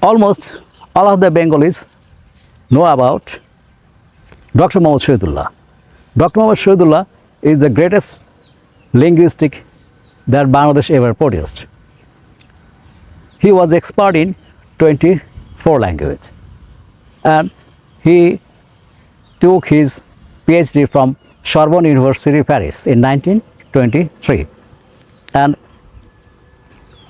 Almost all of the Bengalis know about Dr. Muhammad Shahidullah. Dr. Muhammad Shahidullah is the greatest linguistic that Bangladesh ever produced. He was expert in 24 languages, and he took his PhD from Sorbonne University, Paris in 1923. And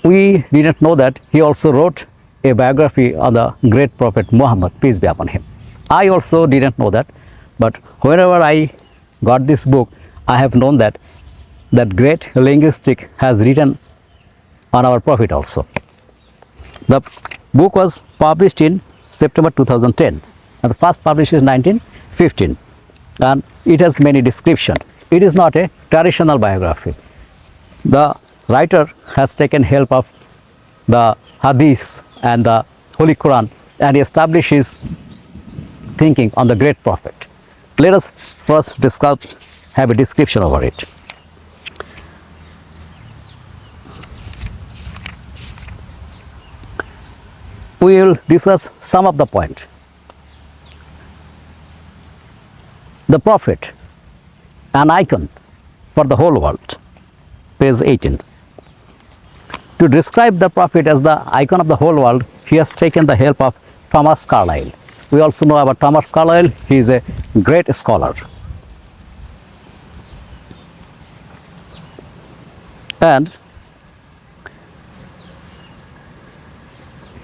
we didn't know that he also wrote a biography of the great Prophet Muhammad, peace be upon him. I also didn't know that, but whenever I got this book, I have known that that great linguistic has written on our Prophet also. The book was published in September 2010, and the first published in 1915, and it has many descriptions. It is not a traditional biography. The writer has taken help of the Hadith and the Holy Quran, and he established his thinking on the great Prophet. Let us first have a description over it. We will discuss some of the point. The Prophet, an icon for the whole world, page 18. To describe the Prophet as the icon of the whole world, he has taken the help of Thomas Carlyle. We also know about Thomas Carlyle. He is a great scholar. And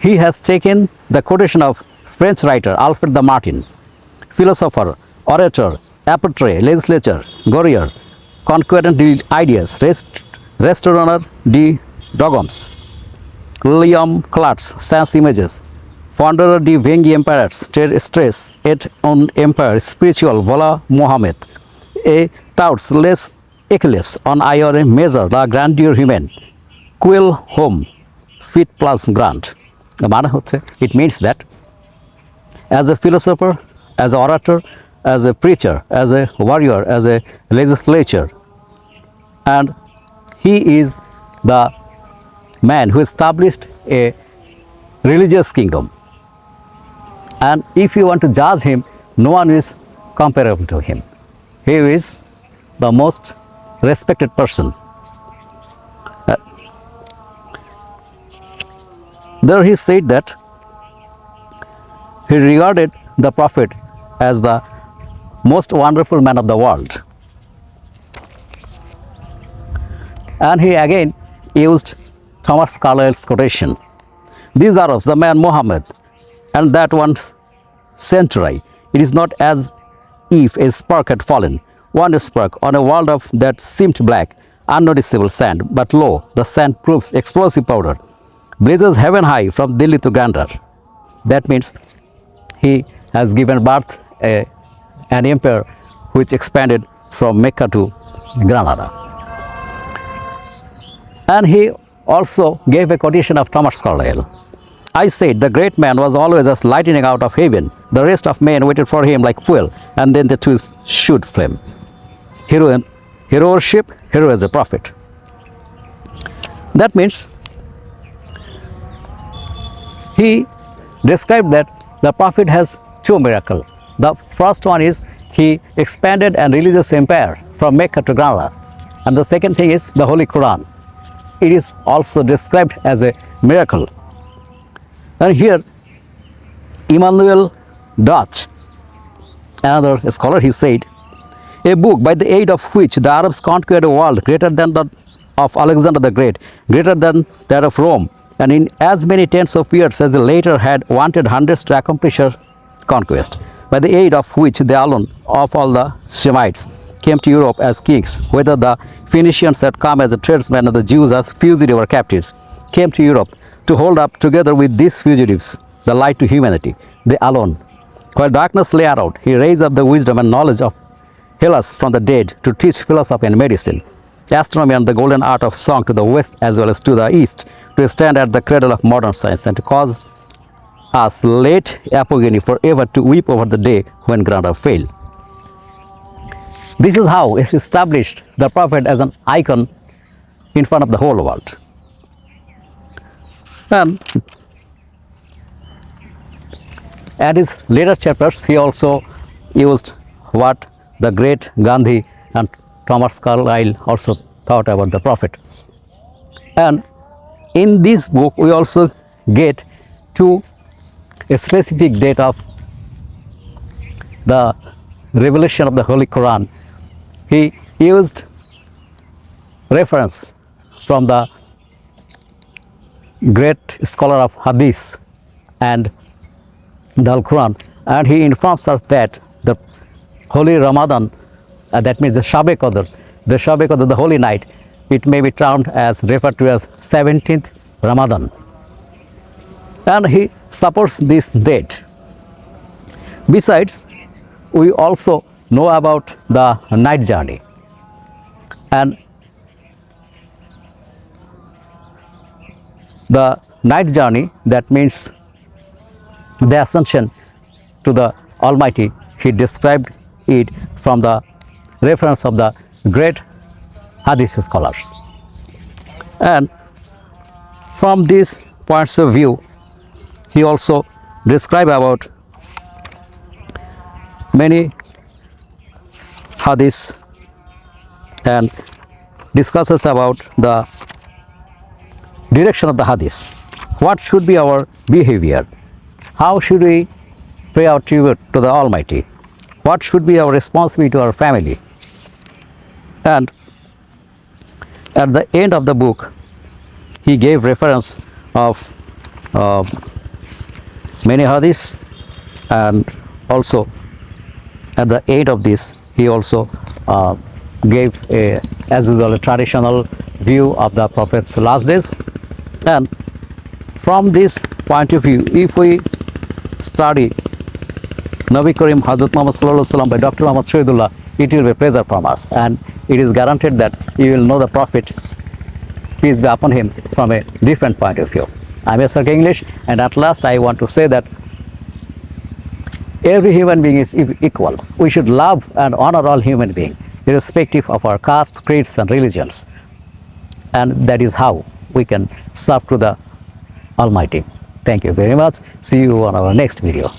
he has taken the quotation of French writer Alfred de Martin, philosopher, orator, apôtre, legislator, warrior, conquerant de ideas, restaurateur de dogmes, William Clark's sans images, founder de Vengi empires, stress et un empire spiritual, voilà Mohammed, a touts les éclairs on ailleurs measure la grandeur humaine, quel home fit plus grand. It means that as a philosopher, as an orator, as a preacher, as a warrior, as a legislator, and he is the man who established a religious kingdom. And if you want to judge him, no one is comparable to him. He is the most respected person. There he said that he regarded the Prophet as the most wonderful man of the world. And he again used Thomas Carlyle's quotation. These Arabs, the man Mohammed, and that one century, it is not as if a spark had fallen, one spark on a world of that seemed black, unnoticeable sand, but lo, the sand proves explosive powder, blazes heaven high from Delhi to Gandhar. That means he has given birth an empire which expanded from Mecca to Granada. And he also gave a quotation of Thomas Carlyle. I said, the great man was always as lightning out of heaven. The rest of men waited for him like fuel, and then the two shoot flame. Hero worship, hero as a prophet. That means he described that the Prophet has two miracles. The first one is he expanded a religious empire from Mecca to Granada. And the second thing is the Holy Quran. It is also described as a miracle. And here, Immanuel Dutch, another scholar, he said, a book by the aid of which the Arabs conquered a world greater than that of Alexander the Great, greater than that of Rome, and in as many tens of years as the later had wanted hundreds to accomplish her conquest, by the aid of which they alone of all the Shemites came to Europe as kings, whether the Phoenicians had come as a tradesmen or the Jews as fugitive or captives, came to Europe to hold up together with these fugitives the light to humanity, they alone. While darkness lay around, he raised up the wisdom and knowledge of Hellas from the dead to teach philosophy and medicine, astronomy and the golden art of song to the west as well as to the east, to stand at the cradle of modern science and to cause us late apogeny forever to weep over the day when Granada failed. This is how he established the Prophet as an icon in front of the whole world. And And his later chapters, he also used what the great Gandhi and Thomas Carlyle also thought about the Prophet. And in this book, we also get to a specific date of the revelation of the Holy Quran. He used reference from the great scholar of Hadith and the Quran, and he informs us that the holy Ramadan, that means the Shabe Qadr, the holy night, it may be termed as, referred to as 17th Ramadan. And he supports this date. Besides, we also know about the night journey. And the night journey, that means the ascension to the Almighty, he described it from the reference of the great Hadith scholars. And from these points of view, he also described about many Hadiths and discusses about the direction of the Hadith. What should be our behavior? How should we pay our tribute to the Almighty? What should be our responsibility to our family? And at the end of the book, he gave reference of many hadiths, and also at the end of this, he also gave, as usual, a traditional view of the Prophet's last days. And from this point of view, if we study Nabi Karim Hazrat Muhammad Sallallahu Alaihi Wasallam by Dr. Muhammad Shahidullah, it will be a pleasure from us, and it is guaranteed that you will know the Prophet, peace be upon him, from a different point of view. I am Sir English, and at last I want to say that every human being is equal. We should love and honor all human beings, irrespective of our caste, creeds and religions. And that is how we can serve to the Almighty. Thank you very much. See you on our next video.